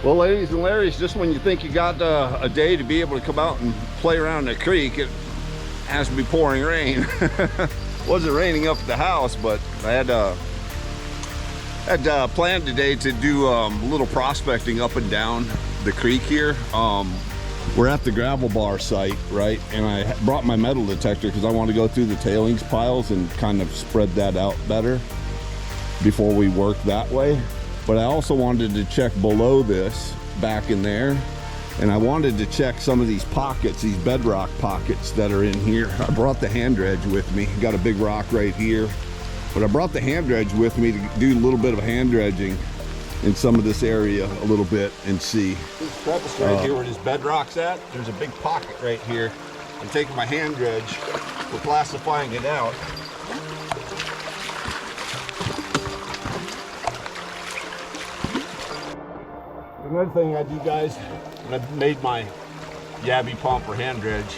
Well, ladies and Larrys, just when you think you got a day to be able to come out and play around the creek, it has to be pouring rain. Wasn't raining up at the house, but I had planned today to do a little prospecting up and down the creek here. We're at the gravel bar site, right? And I brought my metal detector because I want to go through the tailings piles and kind of spread that out better before we work that way. But I also wanted to check below this, back in there, and I wanted to check some of these pockets, these bedrock pockets that are in here. I brought the hand dredge with me. Got a big rock right here, but I brought the hand dredge with me to do a little bit of hand dredging in some of this area a little bit and see. This crevice right here where this bedrock's at, there's a big pocket right here. I'm taking my hand dredge, we're classifying it out. Another thing I do, guys, when I made my yabby pump or hand dredge,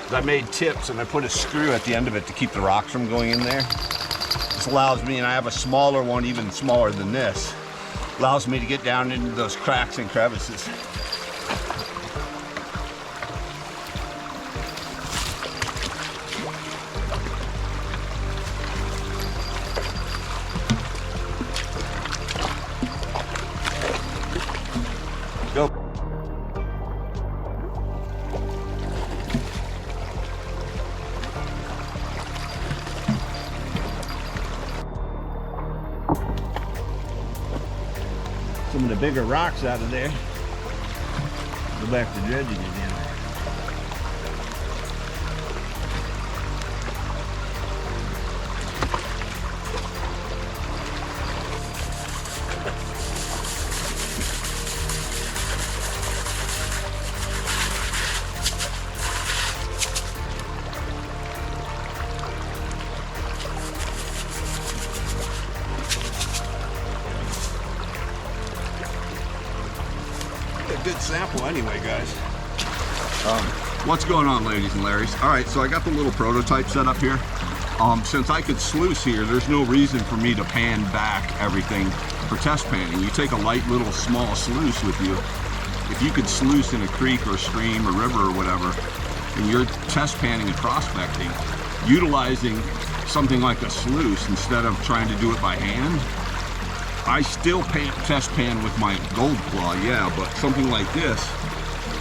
is I made tips and I put a screw at the end of it to keep the rocks from going in there. This allows me, and I have a smaller one, even smaller than this, allows me to get down into those cracks and crevices. Go. Some of the bigger rocks out of there. Go back to dredging again. A good sample anyway, guys. What's going on, ladies and Larrys? All right, so I got the little prototype set up here. Since I could sluice here, there's no reason for me to pan back everything for test panning. You take a light little small sluice with you. If you could sluice in a creek or stream or river or whatever, and you're test panning and prospecting, utilizing something like a sluice instead of trying to do it by hand, I still test pan with my gold claw, yeah, but something like this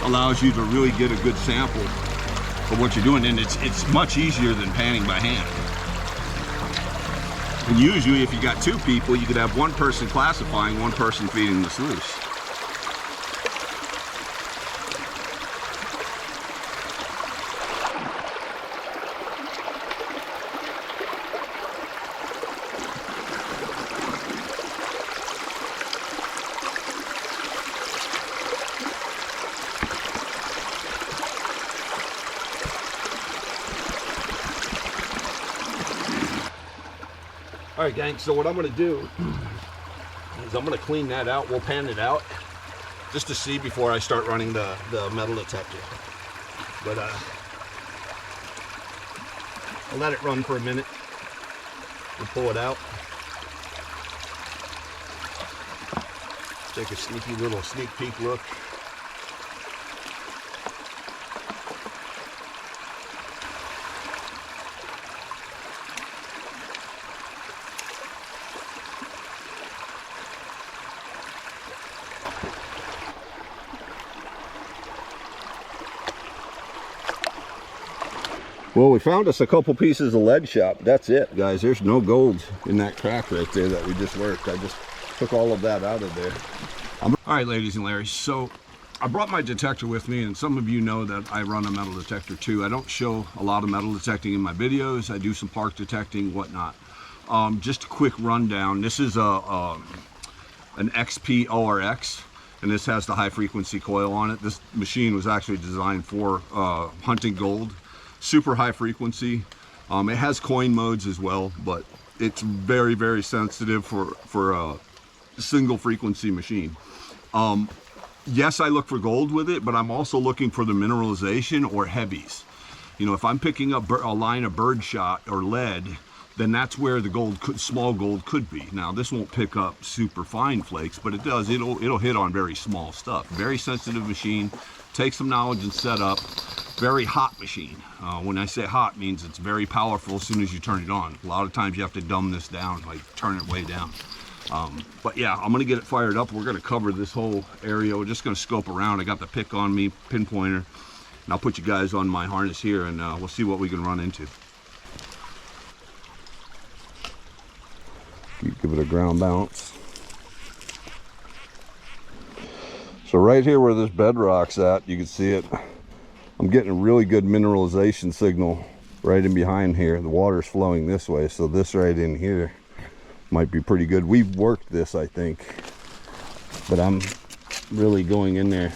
allows you to really get a good sample of what you're doing, and it's much easier than panning by hand. And usually if you got two people, you could have one person classifying, one person feeding the sluice. All right, gang, so what I'm gonna do is I'm gonna clean that out. We'll pan it out just to see before I start running the metal detector. But I'll let it run for a minute. We'll pull it out. Take a sneaky little sneak peek look. Well, we found us a couple pieces of lead shot. That's it, guys. There's no gold in that crack right there that we just worked. I just took all of that out of there. All right, ladies and Larrys, so I brought my detector with me, and some of you know that I run a metal detector too. I don't show a lot of metal detecting in my videos. I do some park detecting, whatnot. Just a quick rundown. This is an XP ORX, and this has the high frequency coil on it. This machine was actually designed for hunting gold. Super high frequency. It has coin modes as well, but it's very, very sensitive for a single frequency machine. Yes, I look for gold with it, but I'm also looking for the mineralization or heavies. You know, if I'm picking up a line of birdshot or lead, then that's where the gold small gold could be. Now this won't pick up super fine flakes, but it does. It'll hit on very small stuff. Very sensitive machine. Takes some knowledge and setup. Very hot machine. When I say hot, means it's very powerful as soon as you turn it on. A lot of times you have to dumb this down, like turn it way down. But yeah, I'm gonna get it fired up. We're gonna cover this whole area. We're just gonna scope around. I got the pick on me, pinpointer, and I'll put you guys on my harness here, and we'll see what we can run into. You give it a ground bounce. So right here where this bedrock's at, you can see it. I'm getting a really good mineralization signal right in behind here. The water's flowing this way, so this right in here might be pretty good. We've worked this, I think, but I'm really going in there.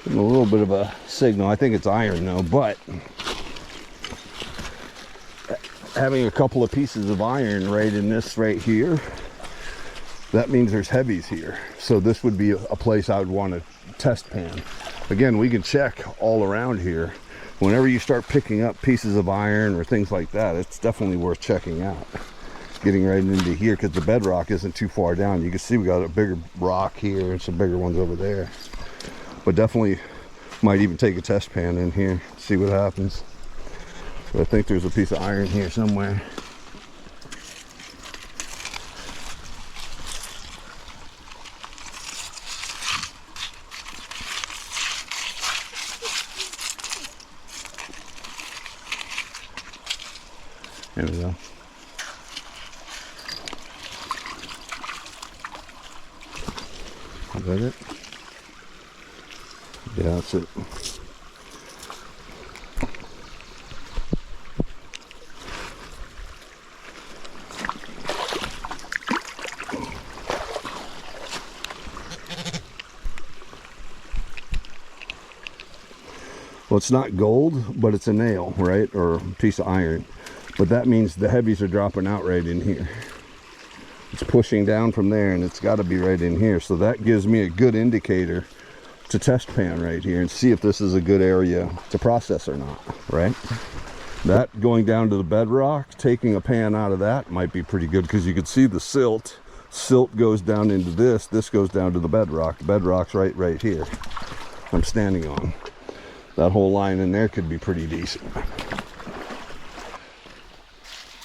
A little bit of a signal. I think it's iron though, but having a couple of pieces of iron right in this right here, that means there's heavies here. So this would be a place I would want to test pan. Again, we can check all around here. Whenever you start picking up pieces of iron or things like that, it's definitely worth checking out. Getting right into here, because the bedrock isn't too far down. You can see we got a bigger rock here and some bigger ones over there. But definitely might even take a test pan in here, see what happens. But I think there's a piece of iron here somewhere. There we go. Is that it? Yeah, that's it. Well, it's not gold, but it's a nail, right? Or a piece of iron. But that means the heavies are dropping out right in here. It's pushing down from there, and it's got to be right in here. So that gives me a good indicator to test pan right here and see if this is a good area to process or not, right? That going down to the bedrock, taking a pan out of that might be pretty good, because you can see the silt goes down into this goes down to the bedrock. The bedrock's right here I'm standing on. That whole line in there could be pretty decent.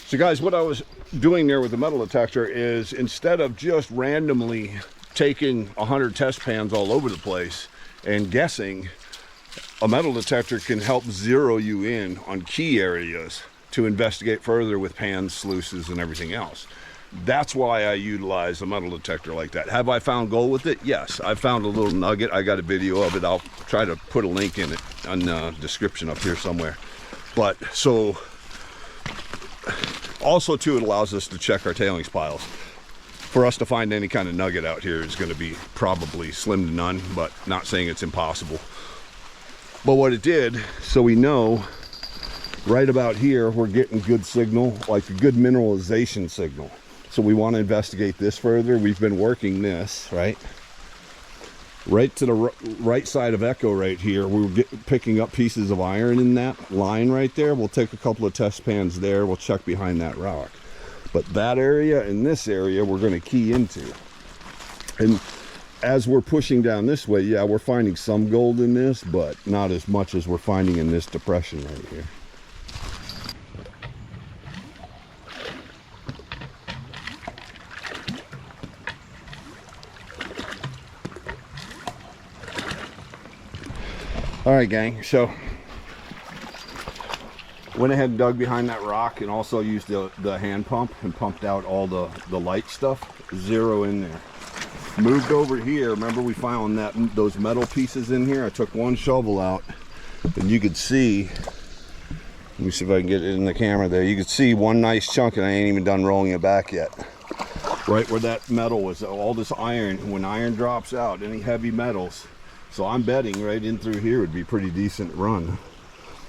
So guys, what I was doing there with the metal detector is, instead of just randomly taking 100 test pans all over the place and guessing, a metal detector can help zero you in on key areas to investigate further with pans, sluices, and everything else. That's why I utilize a metal detector like that. Have I found gold with it? Yes, I found a little nugget. I got a video of it. I'll try to put a link in it on the description up here somewhere. But so also too, it allows us to check our tailings piles. For us to find any kind of nugget out here is going to be probably slim to none, but not saying it's impossible. But what it did, so we know right about here we're getting good signal, like a good mineralization signal. So we want to investigate this further. We've been working this right to the right side of Echo right here. We're picking up pieces of iron in that line right there. We'll take a couple of test pans there. We'll check behind that rock. But that area and this area we're going to key into. And as we're pushing down this way, yeah, we're finding some gold in this, but not as much as we're finding in this depression right here. All right, gang, so went ahead and dug behind that rock, and also used the hand pump and pumped out all the light stuff. Zero in there. Moved over here. Remember we found those metal pieces in here? I took one shovel out, and you could see, let me see if I can get it in the camera there. You could see one nice chunk, and I ain't even done rolling it back yet. Right where that metal was, all this iron. When iron drops out, any heavy metals, so I'm betting right in through here would be pretty decent run.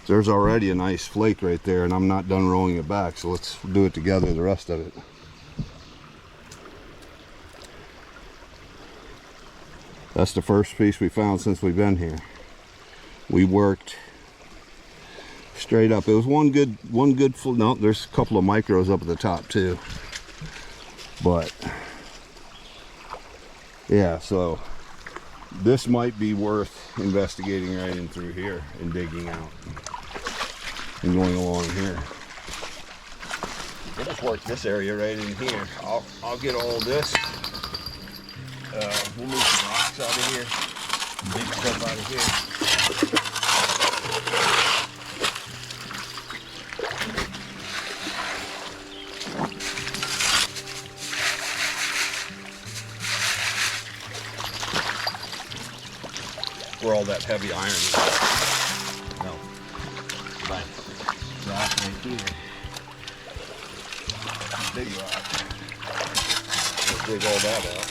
There's already a nice flake right there, and I'm not done rolling it back, so let's do it together, the rest of it. That's the first piece we found since we've been here. We worked straight up. It was one good no, there's a couple of micros up at the top too. But yeah, so this might be worth investigating right in through here and digging out and going along here. We'll just work this area right in here. I'll get all this. We'll move some rocks out of here, big stuff out of here. Where all that heavy iron is. No. Right. Rock right here. Big rock. We'll dig all that out.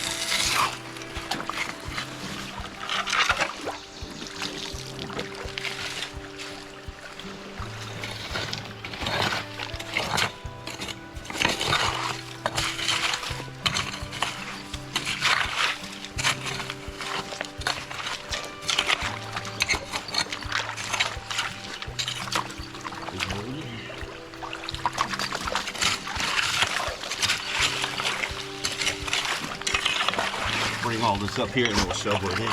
Bring all this up here and we'll shovel it in.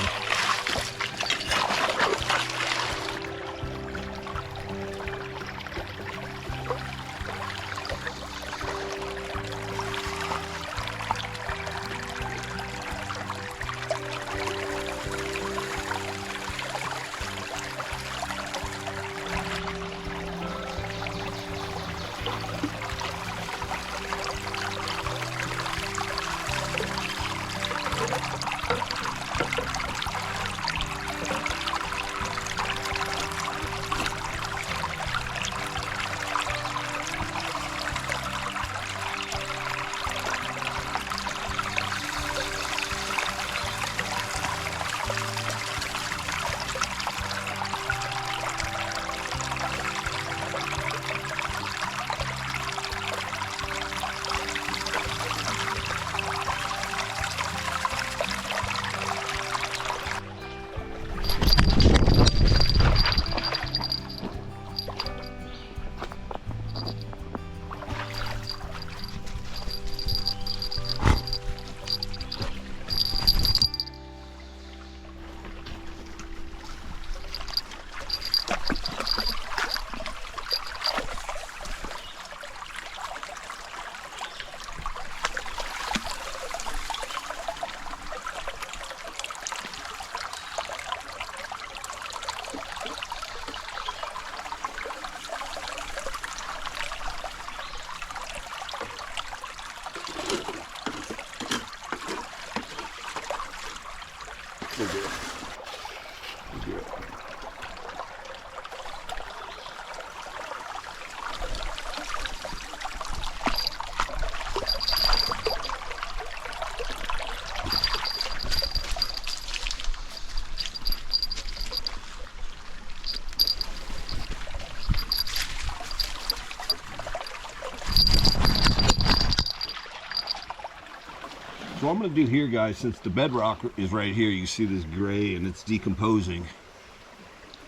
So what I'm going to do here, guys, since the bedrock is right here, you see this gray and it's decomposing.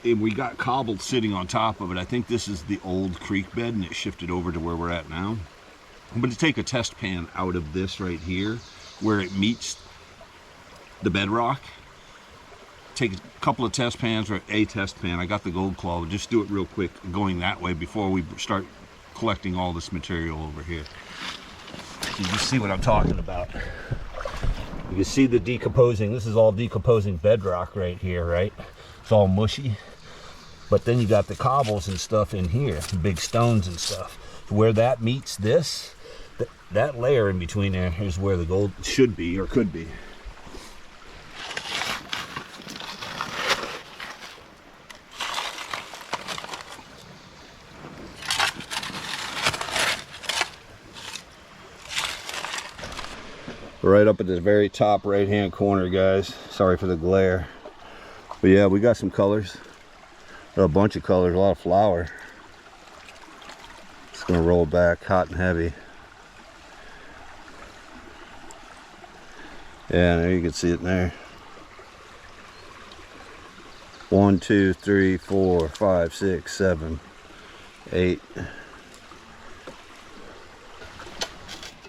And we got cobble sitting on top of it. I think this is the old creek bed and it shifted over to where we're at now. I'm going to take a test pan out of this right here where it meets the bedrock. Take a couple of test pans, or a test pan. I got the gold claw. We'll just do it real quick going that way before we start collecting all this material over here. You can see what I'm talking about. You can see the decomposing. This is all decomposing bedrock right here, right? It's all mushy. But then you got the cobbles and stuff in here, big stones and stuff. Where that meets this, that layer in between there is where the gold should be or could be. Right up at the very top right hand corner, guys. Sorry for the glare. But yeah, we got some colors. Got a bunch of colors, a lot of flour. Just gonna roll it back hot and heavy. Yeah, there you can see it in there. 1, 2, 3, 4, 5, 6, 7, 8.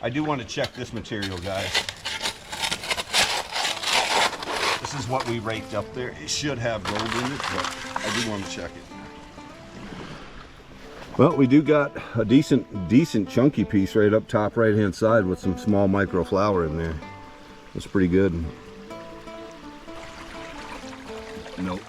I do want to check this material, guys. This is what we raked up there. It should have gold in it, but I do want to check it. Well, we do got a decent chunky piece right up top right hand side with some small micro flour in there. That's pretty good. Nope.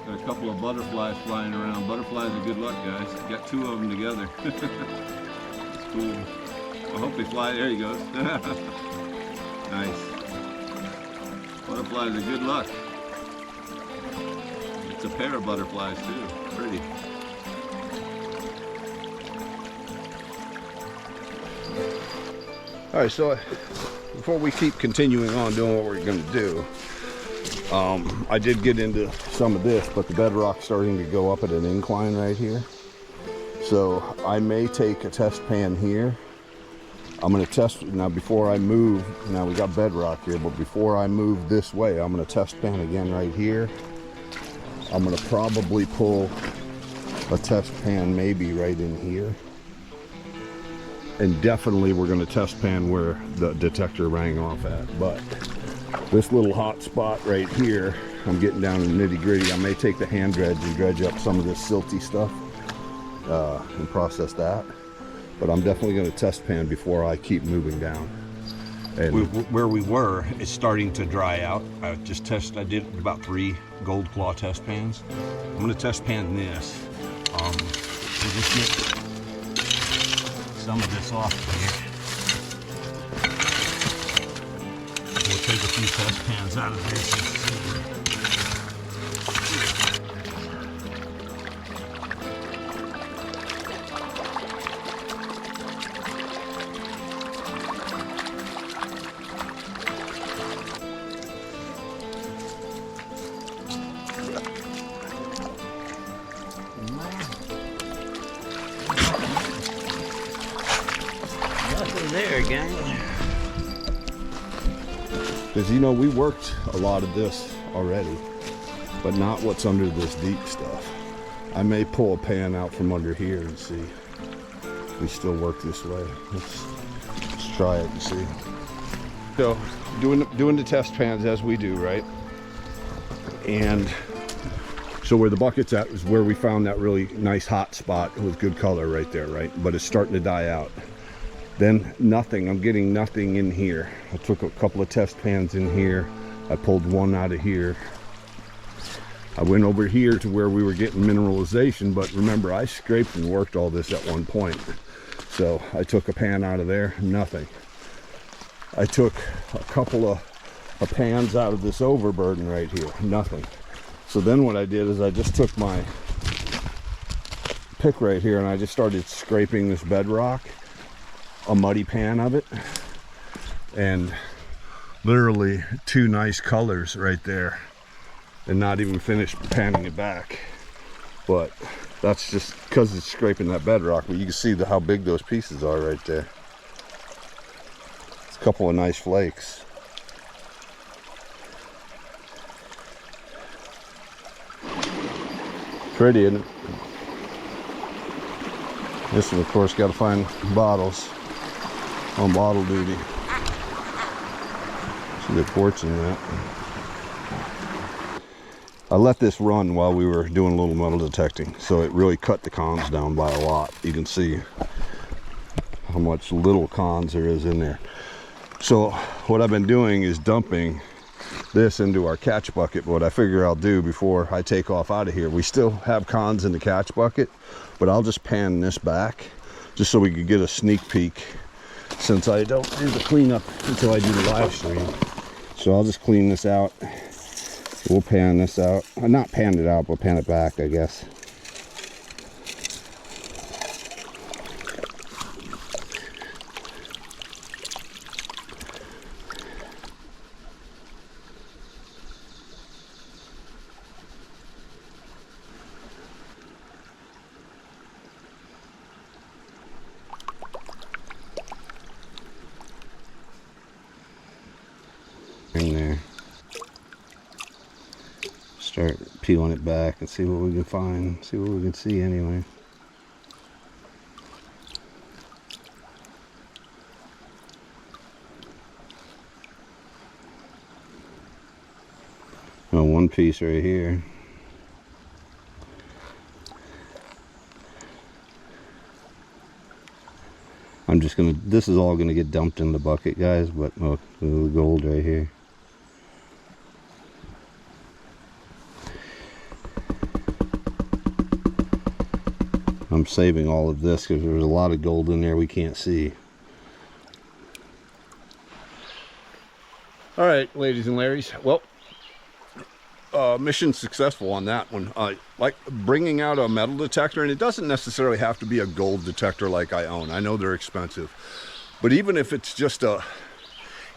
Got a couple of butterflies flying around. Butterflies are good luck, guys. Got 2 of them together. It's cool. I hope they fly. There he goes. Nice. Butterflies are good luck. It's a pair of butterflies too. Pretty. All right, so before we keep continuing on doing what we're going to do, I did get into some of this, but the bedrock's starting to go up at an incline right here. So I may take a test pan here. I'm going to test now before I move. Now we got bedrock here, but before I move this way, I'm going to test pan again right here. I'm going to probably pull a test pan maybe right in here. And definitely we're going to test pan where the detector rang off at. But this little hot spot right here, I'm getting down to the nitty gritty. I may take the hand dredge and dredge up some of this silty stuff and process that. But I'm definitely going to test pan before I keep moving down. And where we were, it's starting to dry out. I did about 3 gold claw test pans. I'm going to test pan this. And just get some of this off here. We'll take a few test pans out of this. Nothing there, gang. Because, you know, we worked a lot of this already, but not what's under this deep stuff. I may pull a pan out from under here and see if we still work this way. Let's try it and see. So, doing the test pans as we do, right? And so where the bucket's at is where we found that really nice hot spot with good color right there, right? But it's starting to die out. Then nothing, I'm getting nothing in here. I took a couple of test pans in here. I pulled one out of here. I went over here to where we were getting mineralization, but remember I scraped and worked all this at one point. So I took a pan out of there, nothing. I took a couple of pans out of this overburden right here, nothing. So then what I did is I just took my pick right here and I just started scraping this bedrock, a muddy pan of it, and literally 2 nice colors right there, and not even finished panning it back. But that's just because it's scraping that bedrock. But you can see how big those pieces are right there. It's a couple of nice flakes. Pretty, isn't it? This one, of course, got to find bottles on bottle duty. Some good quartz in that. I let this run while we were doing a little metal detecting, so it really cut the cons down by a lot. You can see how much little cons there is in there. So what I've been doing is dumping this into our catch bucket. But what I figure I'll do before I take off out of here, we still have cons in the catch bucket, but I'll just pan this back just so we can get a sneak peek, since I don't do the cleanup until I do the live stream. So I'll just clean this out. We'll pan this out. Not pan it out, but pan it back, I guess. in there. Start peeling it back and see what we can find, see what we can see anyway. Oh, one piece right here. I'm just gonna, this is all gonna get dumped in the bucket, guys, but look, the gold right here. I'm saving all of this because there's a lot of gold in there we can't see. All right, ladies and Larrys. Well, mission successful on that one. Like bringing out a metal detector, and it doesn't necessarily have to be a gold detector like I own. I know they're expensive, but even if it's just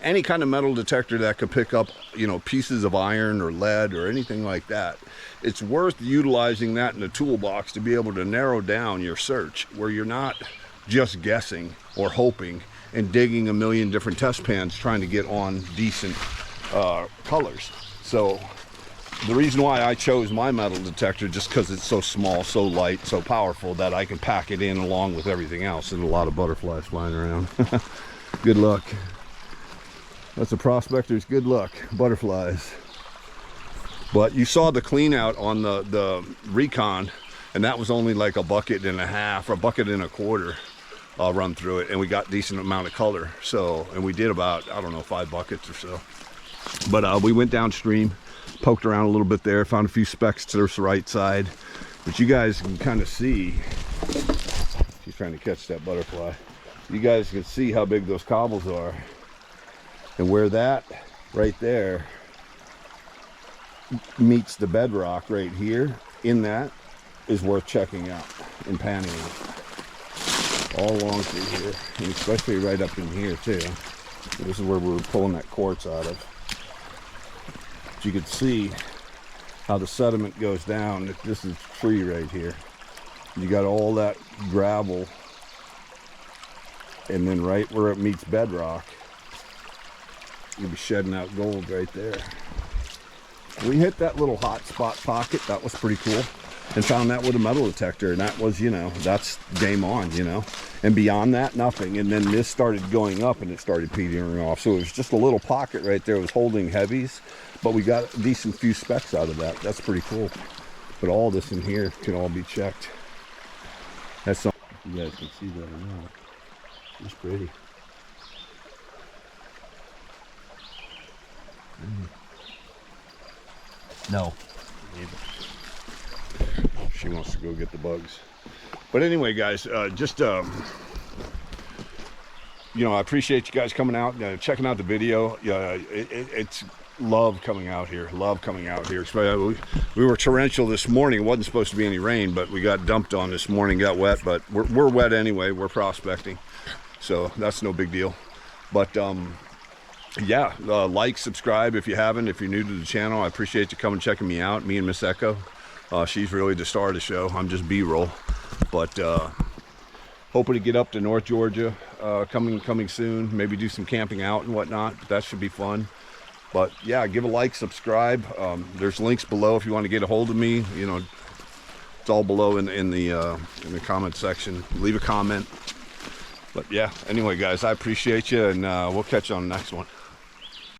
any kind of metal detector that could pick up, you know, pieces of iron or lead or anything like that, it's worth utilizing that in the toolbox to be able to narrow down your search, where you're not just guessing or hoping and digging a million different test pans trying to get on decent colors. So the reason why I chose my metal detector, just because it's so small, so light, so powerful, that I can pack it in along with everything else. And a lot of butterflies flying around. Good luck. That's a prospector's good luck, butterflies. But you saw the clean out on the Recon, and that was only like a bucket and a half, or a bucket and a quarter run through it, and we got decent amount of color. So, and we did about, I don't know, 5 buckets or so. But we went downstream, poked around a little bit there, found a few specks to the right side. But you guys can kind of see, she's trying to catch that butterfly. You guys can see how big those cobbles are. And where that right there meets the bedrock right here, in that is worth checking out and panning it all along through here, and especially right up in here too. This is where we were pulling that quartz out of. But you can see how the sediment goes down. This is a tree right here. You got all that gravel, and then right where it meets bedrock, you'll be shedding out gold right there. We hit that little hot spot pocket. That was pretty cool, and found that with a metal detector, and that was, you know, that's game on, you know. And beyond that, nothing. And then this started going up, and it started petering off. So it was just a little pocket right there. It was holding heavies, but we got a decent few specks out of that. That's pretty cool. But all this in here can all be checked. That's something, you guys can see that or not. It's pretty. No. She wants to go get the bugs. But anyway, guys, just you know, I appreciate you guys coming out, checking out the video. It's love coming out here. Love coming out here. We were torrential this morning. It wasn't supposed to be any rain, but we got dumped on this morning. Got wet, but we're wet anyway. We're prospecting, so that's no big deal. But yeah, like, subscribe if you haven't. If you're new to the channel, I appreciate you coming checking me out. Me and Miss Echo. She's really the star of the show. I'm just B-roll. But hoping to get up to North Georgia coming soon. Maybe do some camping out and whatnot. That should be fun. But yeah, give a like, subscribe. There's links below if you want to get a hold of me. You know, it's all below in the comment section. Leave a comment. But yeah, anyway, guys, I appreciate you, and we'll catch you on the next one.